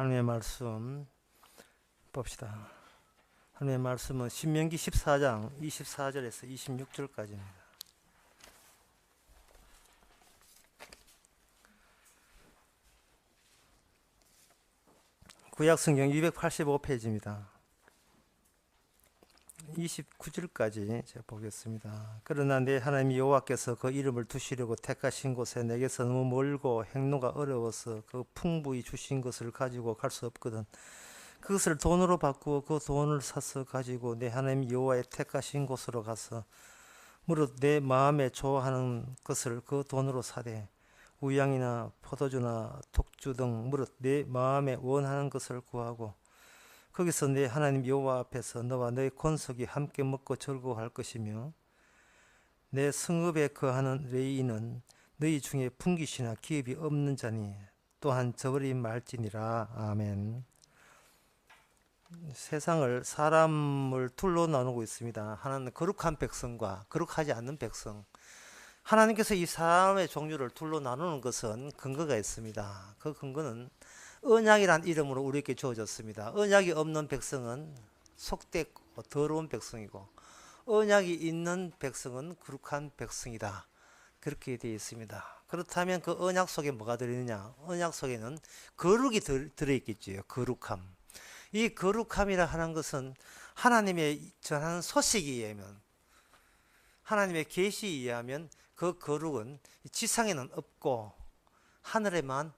하나님의 말씀 봅시다. 하나님의 말씀은 신명기 14장 24절에서 26절까지입니다. 구약성경 285페이지입니다. 29절까지 제가 보겠습니다. 그러나 내 하나님 여호와께서 그 이름을 두시려고 택하신 곳에 내게서 너무 멀고 행로가 어려워서 그 풍부히 주신 것을 가지고 갈 수 없거든. 그것을 돈으로 바꾸어 그 돈을 사서 가지고 내 하나님 여호와의 택하신 곳으로 가서 무릇 내 마음에 좋아하는 것을 그 돈으로 사되 우양이나 포도주나 독주 등 무릇 내 마음에 원하는 것을 구하고 거기서 내 하나님 여호와 앞에서 너와 너의 권속이 함께 먹고 즐거워할 것이며 내 성읍에 거하는 레위인은 너희 중에 분깃이나 기업이 없는 자니 또한 저버리 말지니라. 아멘. 세상을 사람을 둘로 나누고 있습니다. 하나는 거룩한 백성과 거룩하지 않는 백성. 하나님께서 이 사람의 종류를 둘로 나누는 것은 근거가 있습니다. 그 근거는 언약이란 이름으로 우리에게 주어졌습니다. 언약이 없는 백성은 속되고 더러운 백성이고 언약이 있는 백성은 거룩한 백성이다. 그렇게 되어 있습니다. 그렇다면 그 언약 속에 뭐가 들어있느냐? 언약 속에는 거룩이 들어있겠지요. 거룩함. 이 거룩함이라 하는 것은 하나님의 전하는 소식에 의하면, 하나님의 계시에 의하면 그 거룩은 지상에는 없고 하늘에만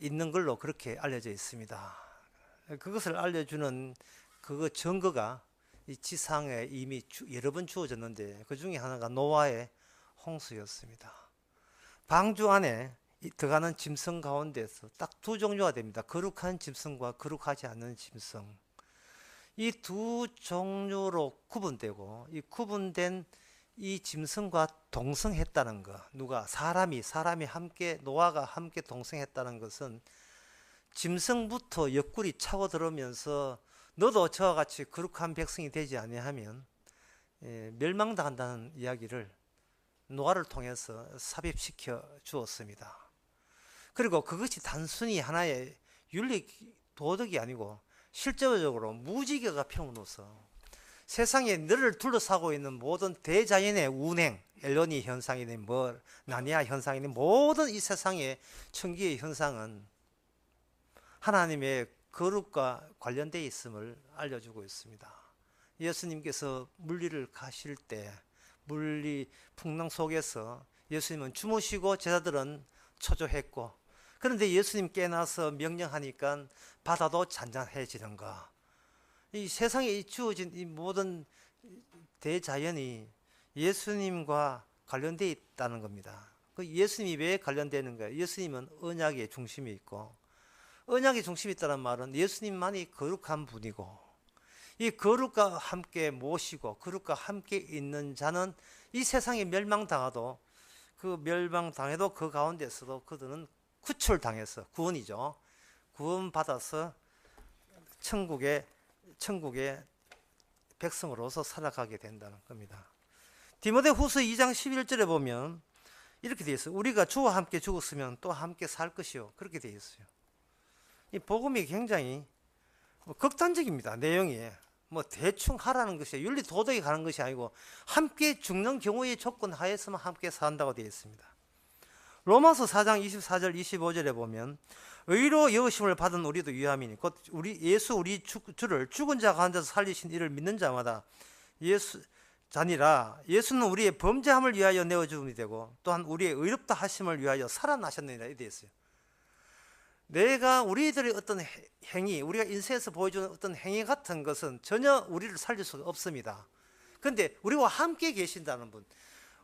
있는 걸로 그렇게 알려져 있습니다. 그것을 알려주는 그 증거가 이 지상에 이미 여러 번 주어졌는데 그 중에 하나가 노아의 홍수였습니다. 방주 안에 들어가는 짐승 가운데서 딱 두 종류가 됩니다. 거룩한 짐승과 거룩하지 않는 짐승. 이 두 종류로 구분되고 이 구분된 이 짐승과 동성했다는 것, 누가 사람이 함께 노아가 함께 동성했다는 것은 짐승부터 옆구리 차고 들어오면서 너도 저와 같이 거룩한 백성이 되지 아니하면 멸망당한다는 이야기를 노아를 통해서 삽입시켜 주었습니다. 그리고 그것이 단순히 하나의 윤리 도덕이 아니고 실제적으로 무지개가 펴므로써 세상에 너를 둘러싸고 있는 모든 대자연의 운행, 엘니뇨 현상이니 나니아 현상이니 모든 이 세상의 천기의 현상은 하나님의 거룩과 관련되어 있음을 알려주고 있습니다. 예수님께서 물리를 가실 때 물리 풍랑 속에서 예수님은 주무시고 제자들은 초조했고, 그런데 예수님 깨나서 명령하니까 바다도 잔잔해지는 것. 이 세상에 주어진 이 모든 대자연이 예수님과 관련되어 있다는 겁니다. 그 예수님이 왜 관련되는가요? 예수님은 언약의 중심이 있고, 언약의 중심이 있다는 말은 예수님만이 거룩한 분이고, 이 거룩과 함께 모시고 거룩과 함께 있는 자는 이 세상에 멸망당해도 그 가운데서도 그들은 구출당해서 구원이죠. 구원받아서 천국의 백성으로서 살아가게 된다는 겁니다. 디모데후서 2장 11절에 보면 이렇게 되어 있어요. 우리가 주와 함께 죽었으면 또 함께 살 것이요. 그렇게 되어 있어요. 이 복음이 굉장히 극단적입니다. 내용이 대충 하라는 것이 윤리 도덕이 가는 것이 아니고 함께 죽는 경우의 조건 하에서만 함께 산다고 되어 있습니다. 로마서 4장 24절 25절에 보면 의로 여기심을 받은 우리도 유함이니 곧 우리 주를 죽은 자 가운데서 살리신 이를 믿는 자마다 예수는 우리의 범죄함을 위하여 내어 죽음이 되고 또한 우리의 의롭다 하심을 위하여 살아나셨느니라 이렇게 되어 있어요. 내가 우리들의 어떤 행위, 우리가 인생에서 보여주는 어떤 행위 같은 것은 전혀 우리를 살릴 수가 없습니다. 그런데 우리와 함께 계신다는 분,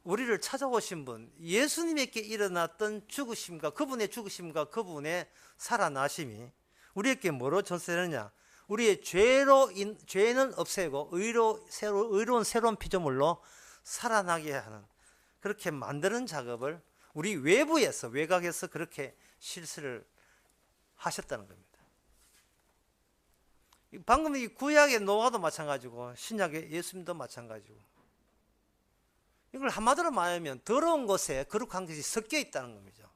우리를 찾아오신 분, 예수님에게 일어났던 죽으심과 그분의 살아나심이 우리에게 뭐로 전세되느냐? 우리의 죄는 없애고 의로운 새로운 피조물로 살아나게 하는, 그렇게 만드는 작업을 우리 외곽에서 그렇게 실수를 하셨다는 겁니다. 방금 이 구약의 노아도 마찬가지고 신약의 예수님도 마찬가지고, 이걸 한마디로 말하면 더러운 것에 거룩한 것이 섞여 있다는 겁니다.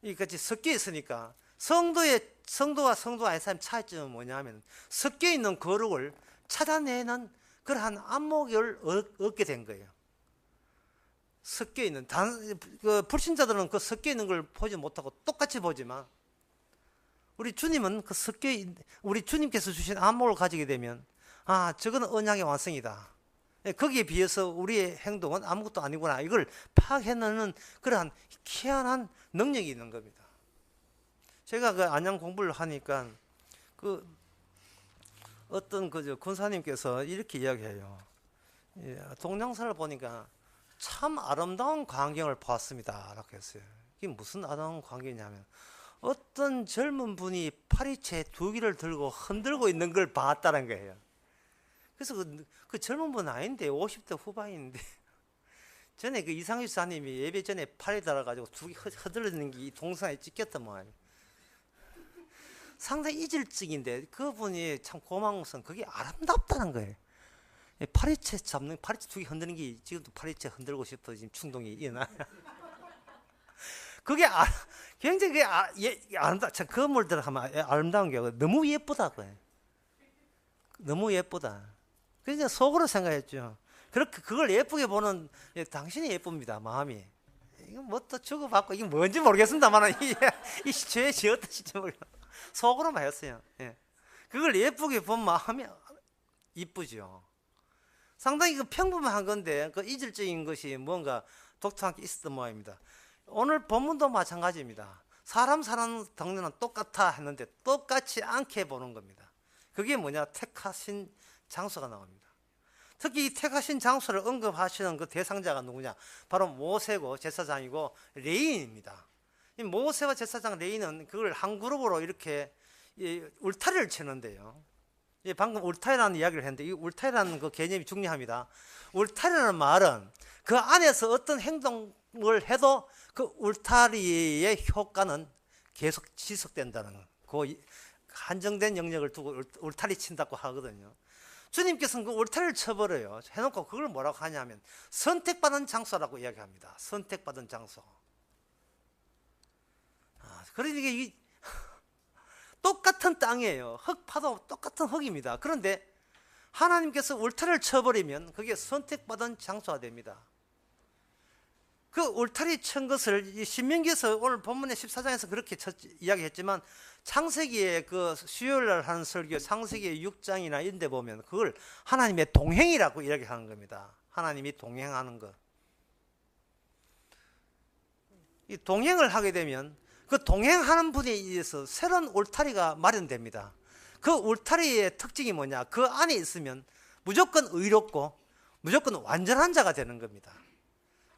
이 같이 섞여 있으니까 성도와 성도 아닌 사람의 차이점은 뭐냐면 섞여 있는 거룩을 찾아내는 그러한 안목을 얻게 된 거예요. 섞여 있는 그 불신자들은 그 섞여 있는 걸 보지 못하고 똑같이 보지만 우리 주님은 우리 주님께서 주신 안목을 가지게 되면 저거는 언약의 완성이다. 거기에 비해서 우리의 행동은 아무것도 아니구나. 이걸 파악해내는 그러한 희한한 능력이 있는 겁니다. 제가 그 안양 공부를 하니까 그 어떤 군사님께서 이렇게 이야기해요. 동영상을 보니까 참 아름다운 광경을 보았습니다. 라고 했어요. 이게 무슨 아름다운 광경이냐면 어떤 젊은 분이 파리채 2개를 들고 흔들고 있는 걸 봤다는 거예요. 그래서 그 젊은 분은 아닌데 50대 후반인데 전에 그 이상규 사님이 예배 전에 팔에 달아가지고 2개 흔들리는 게 이 동상에 찍혔단 말이에요. 상당히 이질적인데 그분이 참 고마운 것은 그게 아름답다는 거예요. 파리채 2개 흔드는 게 지금도 파리채 흔들고 싶어 지금 충동이 일어나요. 그게 굉장히 아름다. 참 건물들 하면 아름다운 게 너무 예쁘다 그래. 너무 예쁘다. 그래서 속으로 생각했죠. 그렇게 그걸 예쁘게 보는 당신이 예쁩니다. 마음이. 이거 뭐 또 주고받고 이게 뭔지 모르겠습니다만 이 죄지 어떠실지 모르겠어요. 속으로만 했어요. 예. 그걸 예쁘게 본 마음이 이쁘죠. 상당히 그 평범한 건데 그 이질적인 것이 뭔가 독특한 게 있었던 모양입니다. 오늘 본문도 마찬가지입니다. 사람 사는 동네는 똑같아 했는데 똑같이 않게 보는 겁니다. 그게 뭐냐? 택하신 장소가 나옵니다. 특히 이 택하신 장소를 언급하시는 그 대상자가 누구냐? 바로 모세고 제사장이고 레인입니다. 이 모세와 제사장 레인은 그걸 한 그룹으로 이렇게 울타리를 치는데요. 방금 울타리라는 이야기를 했는데 이 울타리라는 그 개념이 중요합니다. 울타리라는 말은 그 안에서 어떤 행동을 해도 그 울타리의 효과는 계속 지속된다는 그 한정된 영역을 두고 울타리 친다고 하거든요. 주님께서는 그 울타리를 쳐버려요. 해놓고 그걸 뭐라고 하냐면 선택받은 장소라고 이야기합니다. 선택받은 장소. 그러니까 이 똑같은 땅이에요. 흙파도 똑같은 흙입니다. 그런데 하나님께서 울타리를 쳐버리면 그게 선택받은 장소가 됩니다. 그 울타리 친 것을 신명기에서 오늘 본문의 14장에서 그렇게 이야기했지만 창세기에 그 수요일날 하는 설교 창세기 6장이나 이런 데 보면 그걸 하나님의 동행이라고 이야기하는 겁니다. 하나님이 동행하는 것. 이 동행을 하게 되면 그 동행하는 분에 의해서 새로운 울타리가 마련됩니다. 그 울타리의 특징이 뭐냐? 그 안에 있으면 무조건 의롭고 무조건 완전한 자가 되는 겁니다.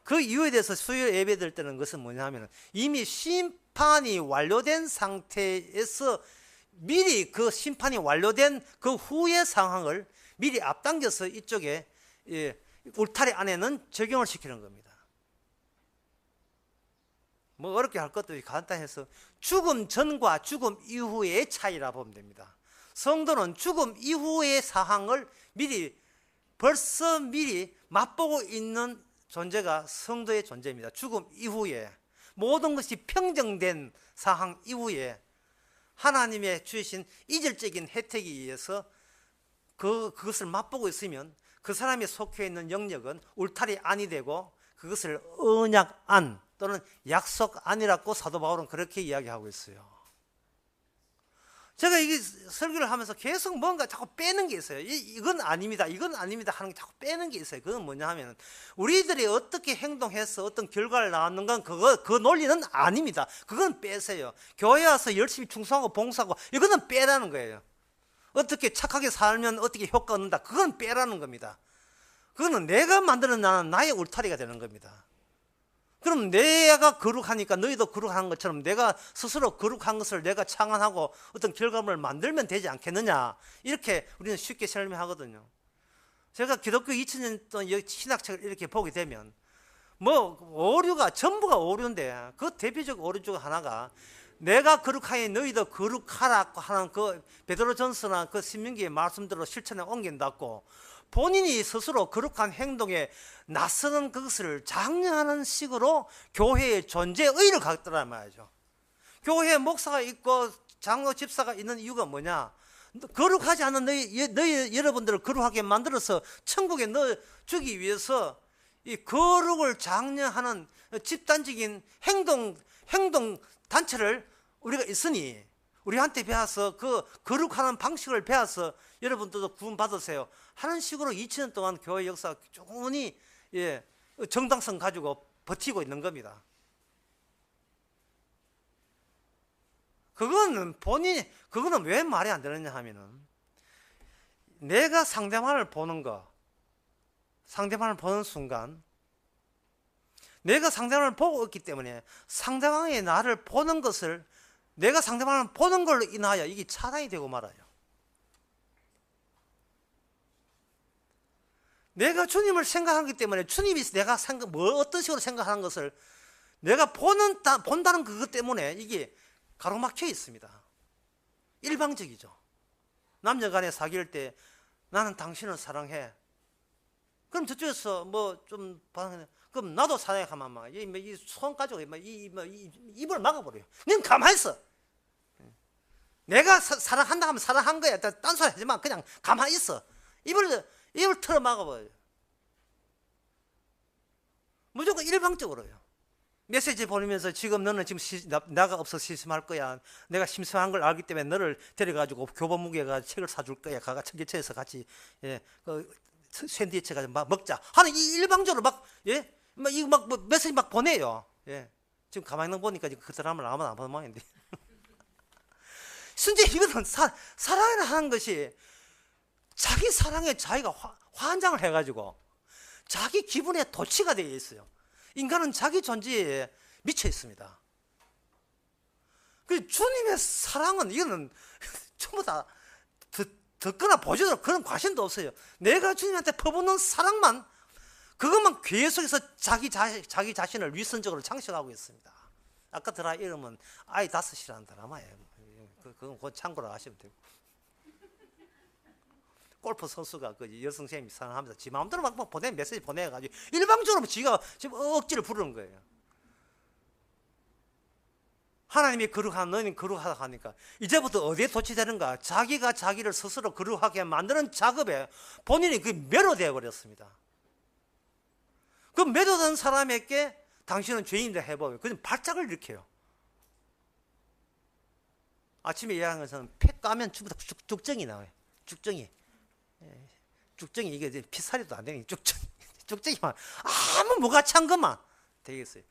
그 이유에 대해서 수요 예배 드릴 때는 것은 뭐냐 하면 이미 심판이 완료된 상태에서 미리 그 심판이 완료된 그 후의 상황을 미리 앞당겨서 이쪽에 울타리 안에는 적용을 시키는 겁니다. 뭐 어렵게 할 것도 간단해서 죽음 전과 죽음 이후의 차이라 보면 됩니다. 성도는 죽음 이후의 상황을 벌써 미리 맛보고 있는 존재가 성도의 존재입니다. 죽음 이후에 모든 것이 평정된 상황 이후에 하나님의 주신 이질적인 혜택에 의해서 그것을 맛보고 있으면 그 사람이 속해 있는 영역은 울타리 안이 되고 그것을 언약 안 또는 약속 안이라고 사도 바울은 그렇게 이야기하고 있어요. 제가 이 설교를 하면서 계속 뭔가 자꾸 빼는 게 있어요. 이건 아닙니다. 이건 아닙니다 하는 게 자꾸 빼는 게 있어요. 그건 뭐냐 하면 우리들이 어떻게 행동해서 어떤 결과를 낳는 건 그 논리는 아닙니다. 그건 빼세요. 교회 와서 열심히 충성하고 봉사하고 이거는 빼라는 거예요. 어떻게 착하게 살면 어떻게 효과 얻는다. 그건 빼라는 겁니다. 그거는 내가 만들어내는 나의 울타리가 되는 겁니다. 그럼 내가 거룩하니까 너희도 거룩한 것처럼 내가 스스로 거룩한 것을 내가 창안하고 어떤 결과물을 만들면 되지 않겠느냐. 이렇게 우리는 쉽게 설명하거든요. 제가 기독교 2000년 동안 신학책을 이렇게 보게 되면 뭐 오류가 전부가 오류인데 그 대표적 오류 중 하나가 내가 거룩하니 너희도 거룩하라고 하는 그 베드로전서나 그 신명기의 말씀대로 실천에 옮긴다고 본인이 스스로 거룩한 행동에 나서는 그것을 장려하는 식으로 교회의 존재의 의의를 갖더란 말이죠. 교회 목사가 있고 장로 집사가 있는 이유가 뭐냐? 거룩하지 않은 너희 여러분들을 거룩하게 만들어서 천국에 넣어주기 위해서 이 거룩을 장려하는 집단적인 행동 단체를 우리가 있으니 우리한테 배워서 그 거룩하는 방식을 배워서 여러분들도 구원 받으세요 하는 식으로 2000년 동안 교회 역사가 꾸준히 정당성 가지고 버티고 있는 겁니다. 그거는 왜 말이 안 되느냐 하면은 내가 상대방을 보는 순간 내가 상대방을 보고 있기 때문에 상대방이 나를 보는 것을 내가 상대방을 보는 걸로 인하여 이게 차단이 되고 말아요. 내가 주님을 생각하기 때문에 주님이 내가 어떤 식으로 생각하는 것을 내가 본다는 그것 때문에 이게 가로막혀 있습니다. 일방적이죠. 남녀 간에 사귈 때 나는 당신을 사랑해. 그럼 저쪽에서 그럼 나도 사랑해 하면 막 이 손 가지고 입을 막아버려요. 넌 가만히 있어. 내가 사랑한다 하면 사랑한 거야. 딴소리 하지만 그냥 가만히 있어. 입을 틀어 막아버려요. 무조건 일방적으로요. 메시지 보내면서 지금 너는 나가 없어서 심심할 거야. 내가 심심한 걸 알기 때문에 너를 데려가지고 교보문고에 가서 책을 사줄 거야. 가가 청계천에서 같이 샌드위치 가지고 막 먹자 하는 이 일방적으로 메시지 막 보내요. 지금 가만히 있는 거 보니까 그 사람을 아무도 안 보는 모양인데. 순전 이거는 사랑을 하는 것이 자기 사랑에 자기가 환장을 해가지고 자기 기분에 도취가 되어 있어요. 인간은 자기 존재에 미쳐 있습니다. 그 주님의 사랑은 이거는 전부 다 듣거나 보지도 그런 관심도 없어요. 내가 주님한테 퍼붓는 사랑만 그것만 계속해서 자기 자신을 위선적으로 장식하고 있습니다. 아까 드라 이름은 아이 다섯이라는 드라마예요. 그건 곧 참고로 아시면 되고. 골프 선수가 그 여성 선생님이 사랑하면서 지 마음대로 막 메시지 보내가지고 일방적으로 지가 지금 억지를 부르는 거예요. 하나님이 거룩한 너희는 거룩하다 하니까 이제부터 어디에 도취되는가? 자기가 자기를 스스로 거룩하게 만드는 작업에 본인이 그 매료되어 버렸습니다. 그 매료된 사람에게 당신은 죄인이다 해보면 그냥 발작을 일으켜요. 아침에 이야기한 것은 팩 까면 전부 다 죽정이 나와요. 죽정이 이게 피살이도 안 되니 쭉쭉이만 아무 무가치한 것만 되겠어요.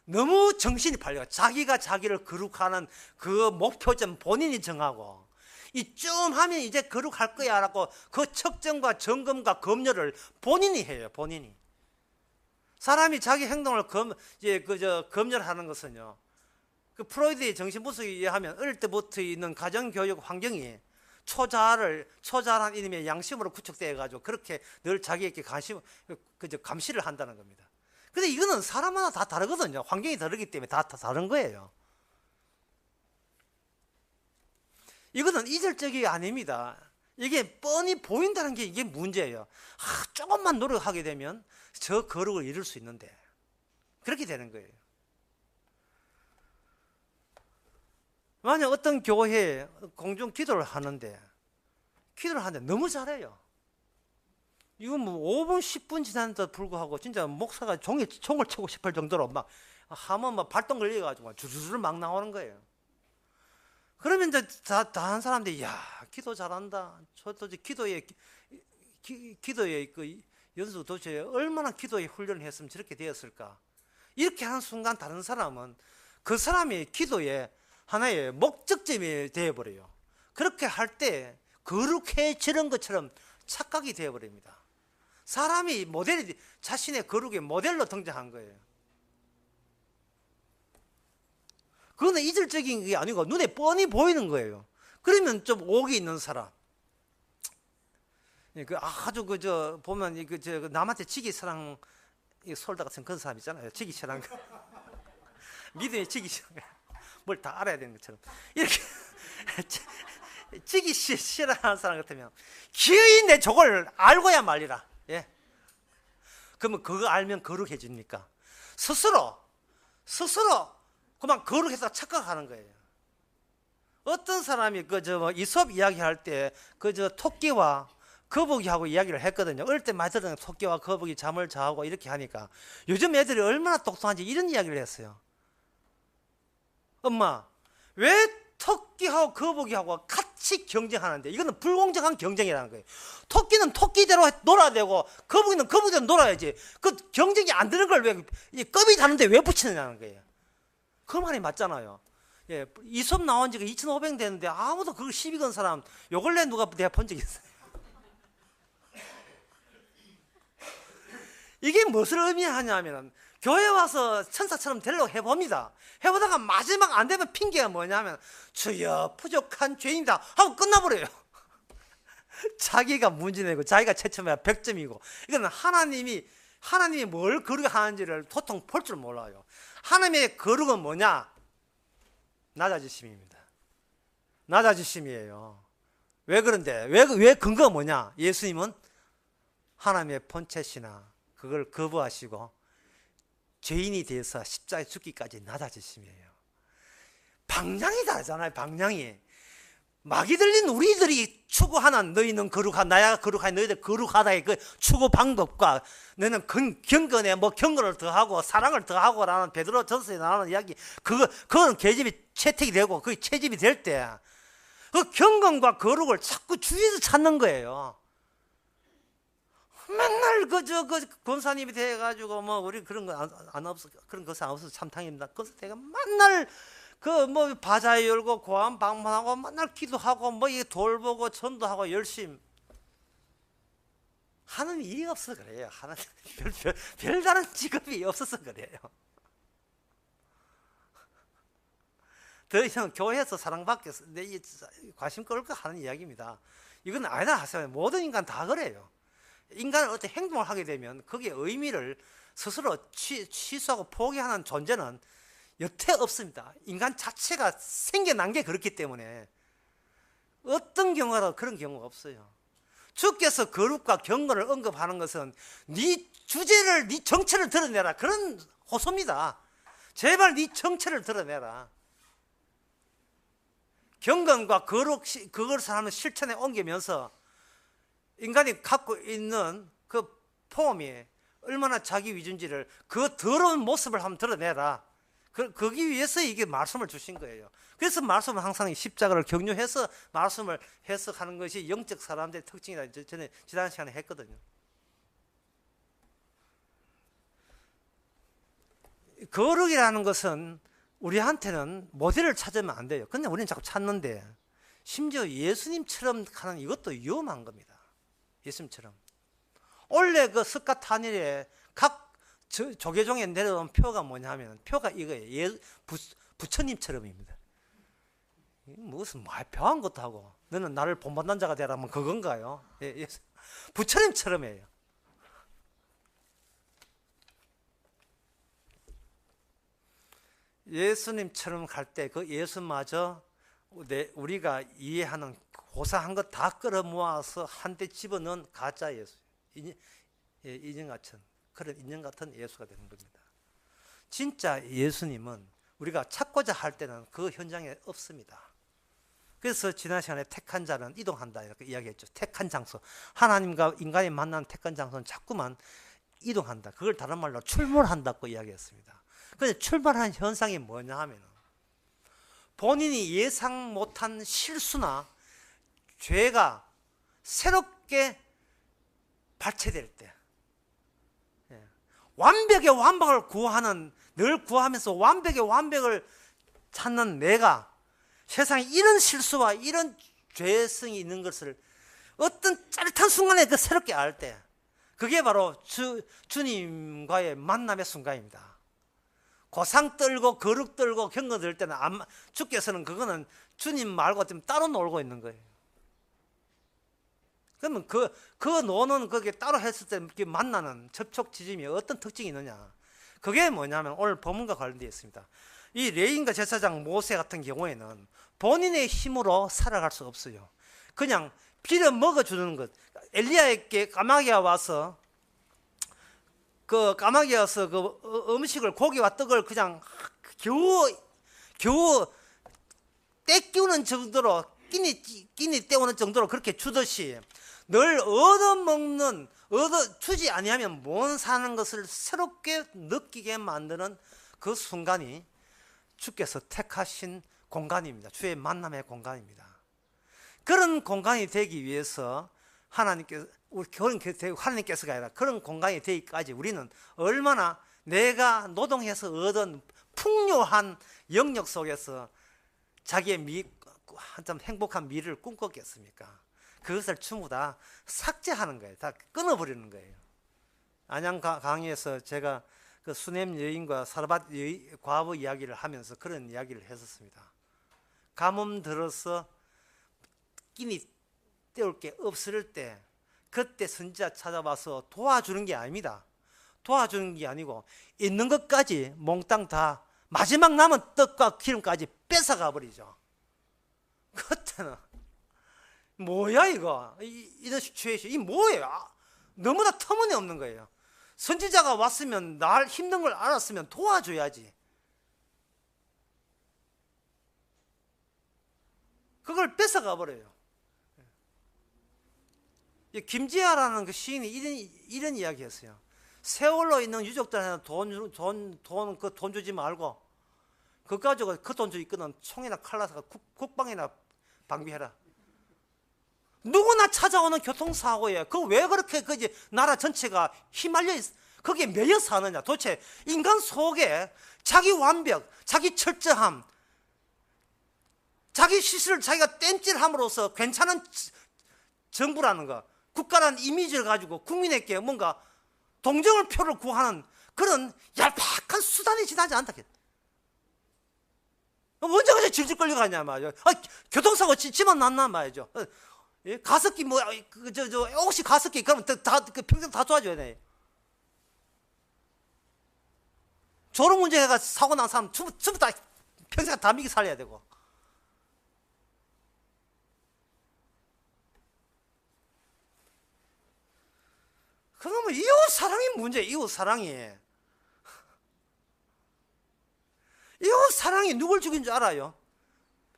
너무 정신이 팔려. 자기가 자기를 거룩하는 그 목표점 본인이 정하고 이쯤 하면 이제 거룩할 거야 라고 그 측정과 점검과 검열을 본인이 해요. 본인이. 사람이 자기 행동을 검열하는 것은요. 그 프로이드의 정신분석에 의하면 어릴 때부터 있는 가정교육 환경이 초자란 이름의 양심으로 구축되어 가지고 그렇게 늘 자기에게 감시를 한다는 겁니다. 근데 이거는 사람마다 다 다르거든요. 환경이 다르기 때문에 다 다른 거예요. 이거는 이질적이 아닙니다. 이게 뻔히 보인다는 게 이게 문제예요. 조금만 노력하게 되면 저 거룩을 이룰 수 있는데 그렇게 되는 거예요. 만약 어떤 교회에 공중 기도를 하는데 너무 잘해요. 이건 5분 10분 지났는데도 불구하고 진짜 목사가 총을 치고 싶을 정도로 막 하면 막 발동 걸려가지고 주르르 막 나오는 거예요. 그러면 이제 다른 사람들이 야 기도 잘한다. 저도 기도에 그 연수 도대체 얼마나 기도에 훈련을 했으면 저렇게 되었을까. 이렇게 하는 순간 다른 사람은 그 사람이 기도에 하나의 목적점이 되어버려요. 그렇게 할 때 거룩해지는 것처럼 착각이 되어버립니다. 사람이 자신의 거룩의 모델로 등장한 거예요. 그거는 이질적인 게 아니고 눈에 뻔히 보이는 거예요. 그러면 좀 옥이 있는 사람, 아주 보면 남한테 지기 사랑 솔다 같은 그런 사람 있잖아요. 지기 사랑 믿음의 지기 사랑 뭘 다 알아야 되는 것처럼 이렇게 지기 싫어하는 사람 같으면 기어이 내 저걸 알고야 말리라. 그러면 그거 알면 거룩해집니까? 스스로 그만 거룩해서 착각하는 거예요. 어떤 사람이 이솝 이야기할 때 토끼와 거북이하고 이야기를 했거든요. 어릴 때 많이 들었는데 토끼와 거북이 잠을 자고 이렇게 하니까 요즘 애들이 얼마나 똑똑한지 이런 이야기를 했어요. 엄마, 왜 토끼하고 거북이하고 같이 경쟁하는데 이거는 불공정한 경쟁이라는 거예요. 토끼는 토끼대로 놀아야 되고 거북이는 거북이대로 놀아야지. 그 경쟁이 안 되는 걸 왜 껍이 자는데 왜 붙이느냐는 거예요. 그 말이 맞잖아요. 예, 이솝 나온 지가 2,500년 됐는데 아무도 그걸 시비 건 사람 요 근래 누가 내가 본 적 있어요. 이게 무엇을 의미하냐면 교회 와서 천사처럼 되려고 해봅니다. 해보다가 마지막 안 되면 핑계가 뭐냐면 주여 부족한 죄인이다 하고 끝나버려요. 자기가 문제내고 자기가 채점해야 100점이고 이거는 하나님이 뭘 거룩하는지를 도통 볼 줄 몰라요. 하나님의 거룩은 뭐냐? 낮아지심입니다. 낮아지심이에요. 왜 그런데? 왜 근거가 뭐냐? 예수님은 하나님의 본체시나 그걸 거부하시고 죄인이 돼서 십자가에 죽기까지 낮아지심이에요. 방향이 다르잖아요. 방향이. 막이 들린 우리들이 추구하는 너희는 거룩하다 나야 거룩하니 너희들 거룩하다의 그 추구 방법과 너는 경건에 경건을 더하고 사랑을 더하고라는 베드로 전서에 나오는 이야기 그거는 계집이 채택이 되고 그게 채집이 될 때 그 경건과 거룩을 자꾸 주위에서 찾는 거예요. 맨날 권사님이 돼가지고 우리 그런 거 안 없어 그런 것은 안 없어서 참 다행입니다. 그래서 내가 맨날 바자 열고 고안 방문하고 맨날 기도하고 이게 돌보고 전도하고 열심히 하는 일이 없어서 그래요. 하는 별다른 직업이 없어서 그래요. 더 이상 교회에서 사랑받게 내 관심 끌고 하는 이야기입니다. 이건 아니다 하세요. 모든 인간 다 그래요. 인간은 어떤 행동을 하게 되면 거기에 의미를 스스로 취소하고 포기하는 존재는 여태 없습니다. 인간 자체가 생겨난 게 그렇기 때문에 어떤 경우라도 그런 경우가 없어요. 주께서 거룩과 경건을 언급하는 것은 네 주제를, 네 정체를 드러내라 그런 호소입니다. 제발 네 정체를 드러내라. 경건과 그걸 사람은 실천에 옮기면서 인간이 갖고 있는 그 폼이 얼마나 자기 위주인지를 그 더러운 모습을 한번 드러내라. 거기 위해서 이게 말씀을 주신 거예요. 그래서 말씀은 항상 십자가를 경유해서 말씀을 해석하는 것이 영적 사람들의 특징이라 전에 지난 시간에 했거든요. 거룩이라는 것은 우리한테는 모델을 찾으면 안 돼요. 근데 우리는 자꾸 찾는데 심지어 예수님처럼 하는 이것도 위험한 겁니다. 예수님처럼. 원래 그 스카타닐에 각 조계종에 내려온 표가 뭐냐면 표가 이거예요. 부처님처럼입니다. 무슨 배운 것도 하고 너는 나를 본받는 자가 되라면 그건가요? 예, 부처님처럼이에요. 예수님처럼 갈 때 그 예수마저 우리가 이해하는 고사한 것 다 끌어모아서 한데 집어넣은 가짜 예수, 인형 같은 그런 인형 같은 예수가 되는 겁니다. 진짜 예수님은 우리가 찾고자 할 때는 그 현장에 없습니다. 그래서 지난 시간에 택한 자는 이동한다 이렇게 이야기했죠. 택한 장소, 하나님과 인간이 만난 택한 장소는 자꾸만 이동한다. 그걸 다른 말로 출몰한다고 이야기했습니다. 그런데 출발한 현상이 뭐냐 하면 본인이 예상 못한 실수나 죄가 새롭게 발체될 때 완벽의 완벽을 구하는 늘 구하면서 완벽의 완벽을 찾는 내가 세상에 이런 실수와 이런 죄성이 있는 것을 어떤 짜릿한 순간에 그 새롭게 알 때 그게 바로 주님과의 만남의 순간입니다. 고상 떨고 거룩 떨고 경건 들 때는 주께서는 그거는 주님 말고 좀 따로 놀고 있는 거예요. 그러면 그 노는 그게 따로 했을 때 만나는 접촉 지점이 어떤 특징이 있느냐? 그게 뭐냐면 오늘 본문과 관련되어 있습니다. 이 레위인과 제사장 모세 같은 경우에는 본인의 힘으로 살아갈 수 없어요. 그냥 빌어 먹어주는 것. 엘리야에게 까마귀가 와서 그 음식을 고기와 떡을 그냥 겨우 겨우 떼끼우는 정도로 끼니 때우는 정도로 그렇게 주듯이 늘 얻어먹는 주지 아니하면 못 사는 것을 새롭게 느끼게 만드는 그 순간이 주께서 택하신 공간입니다. 주의 만남의 공간입니다. 그런 공간이 되기 위해서 하나님께서가 아니라 그런 공간이 되기까지 우리는 얼마나 내가 노동해서 얻은 풍요한 영역 속에서 자기의 한참 행복한 미래를 꿈꿨겠습니까? 그것을 전부 다 삭제하는 거예요. 다 끊어버리는 거예요. 안양 강의에서 제가 그 수넴 여인과 사르밧 과부 이야기를 하면서 그런 이야기를 했었습니다. 가뭄 들어서 끼니 때울 게 없을 때 그때 선지자 찾아와서 도와주는 게 아닙니다. 도와주는 게 아니고 있는 것까지 몽땅 다 마지막 남은 떡과 기름까지 뺏어가 버리죠. 그때는 뭐야 이거 이런 시츄에이션 이 뭐예요? 너무나 터무니없는 거예요. 선지자가 왔으면 날 힘든 걸 알았으면 도와줘야지. 그걸 뺏어가 버려요. 김지아라는 그 시인이 이런 이야기했어요. 세월로 있는 유족들한테 돈 주지 말고 그거 가지고 그 돈 주고 있거든 총이나 칼라서 국방이나 방비해라. 누구나 찾아오는 교통사고에 그 왜 그렇게 나라 전체가 휘말려 거기에 매여 사느냐. 도대체 인간 속에 자기 완벽, 자기 철저함, 자기 시술을 자기가 땜질함으로써 괜찮은 정부라는 거, 국가라는 이미지를 가지고 국민에게 뭔가 동정을 표를 구하는 그런 얄팍한 수단이 지나지 않다. 언제까지 질질 끌려가냐 말이죠. 교통사고 치면 났나 말이죠. 가습기 혹시 가습기 그러면 평생 다 도와줘야 돼. 졸음 문제 해가 사고 난 사람 전부 다 평생 다 미기 살려야 되고. 그러면 이웃 사랑이 문제. 이웃 사랑이 누굴 죽인 줄 알아요?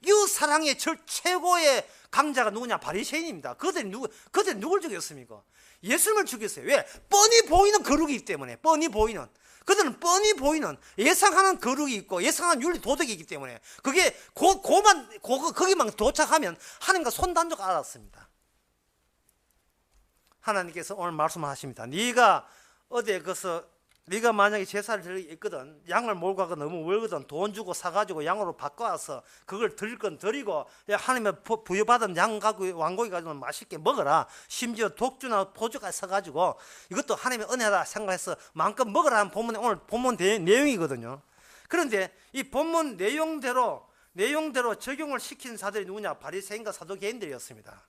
이웃 사랑의 최고의 강자가 누구냐? 바리새인입니다. 그들이 누굴 죽였습니까? 예수님을 죽였어요. 왜? 뻔히 보이는 거룩이기 때문에. 뻔히 보이는. 그들은 뻔히 보이는 예상하는 거룩이 있고 예상하는 윤리 도덕이 있기 때문에 그게 거기만 도착하면 하나님과 손단적 알았습니다. 하나님께서 오늘 말씀하십니다. 네가 어디에 네가 만약에 제사를 드리고 있거든, 양을 몰고 가고 너무 멀거든, 돈 주고 사가지고 양으로 바꿔와서 그걸 드릴 건 드리고 하나님의 부여받은 양 가지고 왕고기 가지고 맛있게 먹어라. 심지어 독주나 포주까지 사가지고 이것도 하나님의 은혜다 생각해서 마음껏 먹으라 하는 오늘 본문 내용이거든요. 그런데 이 본문 내용대로 적용을 시킨 자들이 누구냐? 바리새인과 사두개인들이었습니다.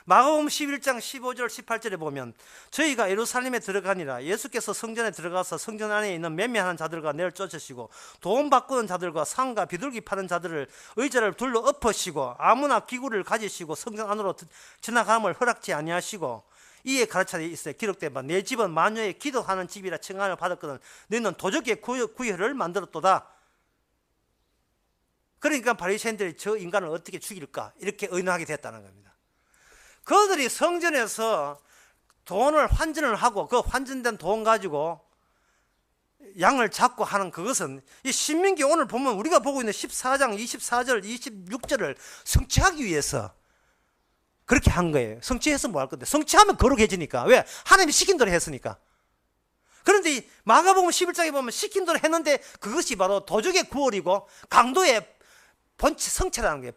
마가복음 11장 15절 18절에 보면 저희가 예루살렘에 들어가니라 예수께서 성전에 들어가서 성전 안에 있는 매매하는 자들과 내를 쫓으시고 돈 바꾸는 자들과 상가 비둘기 파는 자들을 의자를 둘러 엎으시고 아무나 기구를 가지시고 성전 안으로 지나감을 허락지 아니하시고 이에 가르쳐져 있어요. 기록된 바 내 집은 만유의 기도하는 집이라 칭함을 받았거든 너희는 도적의 구혈을 만들었도다. 그러니까 바리새인들이 저 인간을 어떻게 죽일까 이렇게 의논하게 됐다는 겁니다. 그들이 성전에서 돈을 환전을 하고 그 환전된 돈 가지고 양을 잡고 하는 그것은 이 신명기 오늘 보면 우리가 보고 있는 14장 24절 26절을 성취하기 위해서 그렇게 한 거예요. 성취해서 뭐 할 건데? 성취하면 거룩해지니까. 왜? 하나님이 시킨 대로 했으니까. 그런데 이 마가복음 11장에 보면 시킨 대로 했는데 그것이 바로 도적의 구월이고 강도의 성체라는 거예요.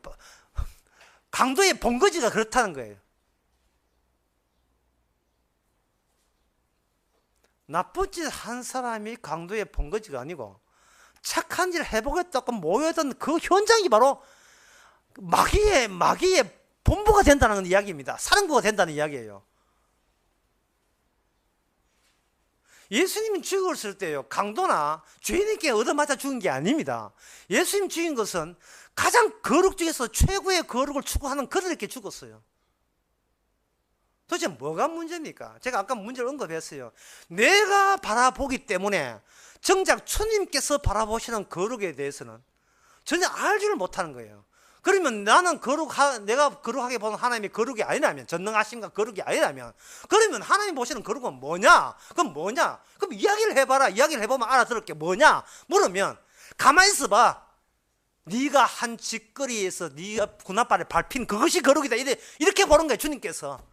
강도의 본거지가 그렇다는 거예요. 나쁜 짓 한 사람이 강도의 본거지가 아니고 착한 짓을 해보겠다고 모여든 그 현장이 바로 마귀의 본부가 된다는 이야기입니다. 사령부가 된다는 이야기예요. 예수님이 죽었을 때요, 강도나 죄인에게 얻어맞아 죽은 게 아닙니다. 예수님 죽인 것은 가장 거룩 중에서 최고의 거룩을 추구하는 그들에게 죽었어요. 도대체 뭐가 문제입니까? 제가 아까 문제를 언급했어요. 내가 바라보기 때문에 정작 주님께서 바라보시는 거룩에 대해서는 전혀 알지를 못하는 거예요. 그러면 나는 내가 거룩하게 보는 하나님이 거룩이 아니라면, 전능하심과 거룩이 아니라면, 그러면 하나님 보시는 거룩은 뭐냐? 그럼 뭐냐? 그럼 이야기를 해봐라. 이야기를 해보면 알아들을 게 뭐냐? 물으면 가만히 있어봐. 네가 한 짓거리에서 네가 군홧발에 밟힌 그것이 거룩이다. 이렇게 보는 거예요. 주님께서.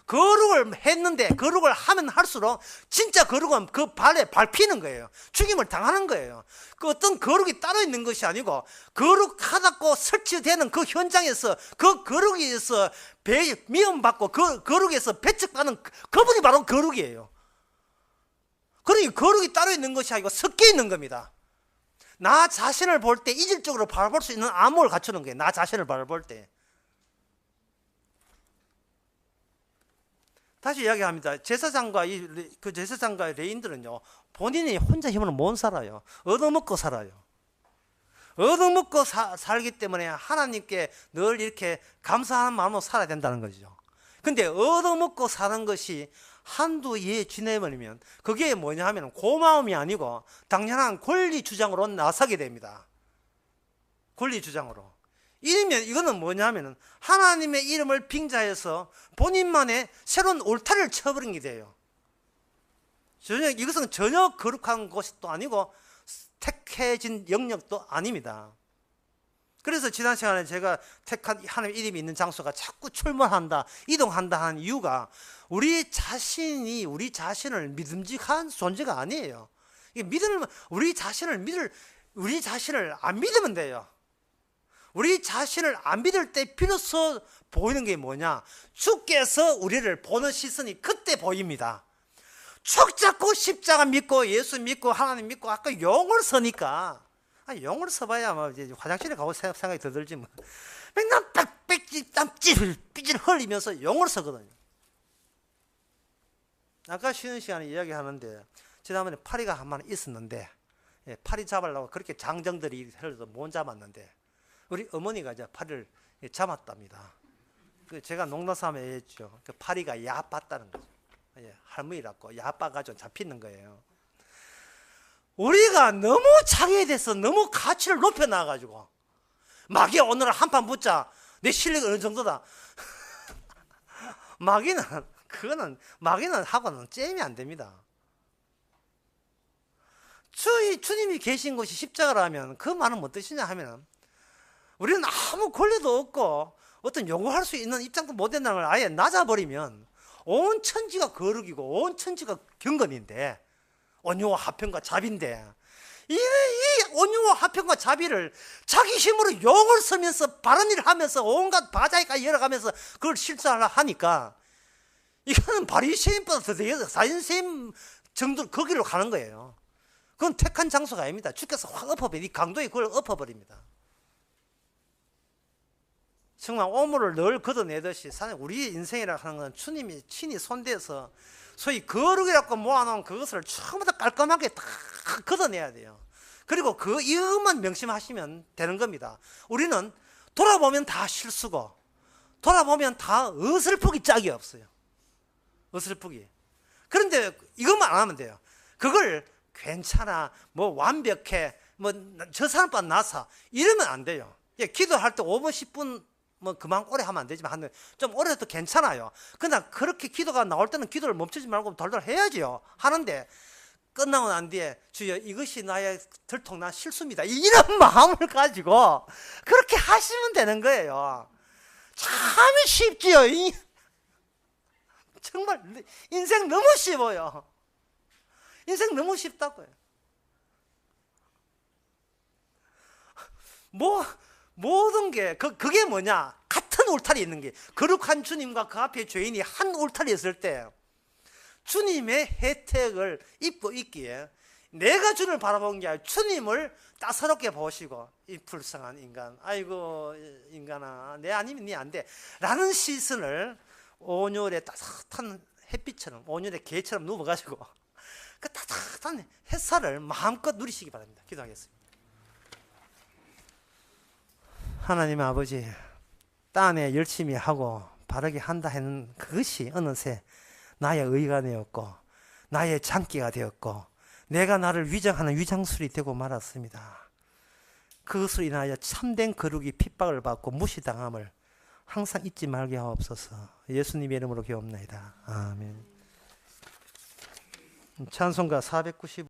거룩을 했는데 거룩을 하면 할수록 진짜 거룩은 그 발에 밟히는 거예요. 죽임을 당하는 거예요. 그 어떤 거룩이 따로 있는 것이 아니고 거룩하다고 설치되는 그 현장에서 그 거룩에서 미움받고 그 거룩에서 배척받는 그분이 바로 거룩이에요. 그러니 거룩이 따로 있는 것이 아니고 섞여 있는 겁니다. 나 자신을 볼 때 이질적으로 바라볼 수 있는 안목을 갖추는 거예요. 나 자신을 바라볼 때. 다시 이야기합니다. 제사장과 그 제사장과 레인들은요, 본인이 혼자 힘으로 못 살아요. 얻어먹고 살아요. 얻어먹고 살기 때문에 하나님께 늘 이렇게 감사하는 마음으로 살아야 된다는 거죠. 근데 얻어먹고 사는 것이 한두 해 지내버리면 그게 뭐냐 하면 고마움이 아니고 당연한 권리 주장으로 나서게 됩니다. 권리 주장으로. 이거는 뭐냐 하면 하나님의 이름을 빙자해서 본인만의 새로운 울타리를 쳐버린 게 돼요. 이것은 전혀 거룩한 것도 아니고 택해진 영역도 아닙니다. 그래서 지난 시간에 제가 택한 하나님의 이름이 있는 장소가 자꾸 출몰한다, 이동한다 하는 이유가 우리 자신을 믿음직한 존재가 아니에요. 우리 자신을 안 믿으면 돼요. 우리 자신을 안 믿을 때 비로소 보이는 게 뭐냐? 주께서 우리를 보는 시선이 그때 보입니다. 촉 잡고 십자가 믿고 예수 믿고 하나님 믿고 아까 용을 서니까, 용을 서봐야 뭐 이제 화장실에 가고 생각이 더 들지 뭐. 맨날 삐질 흘리면서 용을 서거든요. 아까 쉬는 시간에 이야기하는데 지난번에 파리가 한 마리 있었는데, 파리 잡으려고 그렇게 장정들이 해도 못 잡았는데 우리 어머니가 이제 파리를 잡았답니다. 제가 농담삼아 했죠. 그 파리가 야빴다는 거죠. 할머니라고 야빠가지고 잡히는 거예요. 우리가 너무 장애돼서 너무 가치를 높여놔가지고 마귀야 오늘 한판 붙자. 내 실력이 어느 정도다. 마귀는 하고는 잼이 안 됩니다. 주님이 계신 곳이 십자가라면 그 말은 뭐 뜻이냐 하면 우리는 아무 권리도 없고 어떤 요구할 수 있는 입장도 못 된다는 걸 아예 낮아버리면 온 천지가 거룩이고 온 천지가 경건인데 온유와 화평과 자비인데 이 온유와 화평과 자비를 자기 힘으로 용을 쓰면서 바른 일을 하면서 온갖 바자회까지 열어가면서 그걸 실천하려 하니까 이거는 바리새인보다 더 되겠어. 사인새인 정도 거기로 가는 거예요. 그건 택한 장소가 아닙니다. 주께서 확 엎어버리, 이 강도에 그걸 엎어버립니다. 정말 오물을 늘 걷어내듯이 우리 인생이라 하는 건 주님이 친히 손대서 소위 거룩이라고 모아놓은 그것을 처음부터 깔끔하게 다 걷어내야 돼요. 그리고 이것만 명심하시면 되는 겁니다. 우리는 돌아보면 다 실수고 돌아보면 다 어설프기 짝이 없어요. 어설프기. 그런데 이것만 안 하면 돼요. 그걸 괜찮아, 뭐 완벽해, 뭐 저 사람보다 나서 이러면 안 돼요. 기도할 때 5분 10분 뭐 그만 오래 하면 안 되지만 좀 오래 해도 괜찮아요. 그러나 그렇게 기도가 나올 때는 기도를 멈추지 말고 돌돌 해야지요. 하는데 끝나고 난 뒤에 주여 이것이 나의 들통난 실수입니다, 이런 마음을 가지고 그렇게 하시면 되는 거예요. 참 쉽지요. 정말 인생 너무 쉬워요. 인생 너무 쉽다고요. 모든 게 그게 뭐냐? 같은 울타리 있는 게, 거룩한 주님과 그 앞에 죄인이 한 울타리에 있을 때 주님의 혜택을 입고 있기에 내가 주님을 바라보는 게 아니라 주님을 따사롭게 보시고 이 불쌍한 인간, 아이고 인간아 내 아니면 네 안 돼 라는 시선을 온열의 따뜻한 햇빛처럼 온열의 개처럼 누워가지고 그 따뜻한 햇살을 마음껏 누리시기 바랍니다. 기도하겠습니다. 하나님 아버지, 땅 안에 열심히 하고 바르게 한다 하는 그것이 어느새 나의 의가 되었고 나의 장기가 되었고 내가 나를 위장하는 위장술이 되고 말았습니다. 그것으로 인하여 참된 거룩이 핍박을 받고 무시당함을 항상 잊지 말게 하옵소서. 예수님의 이름으로 기도합나이다. 아멘. 찬송가 495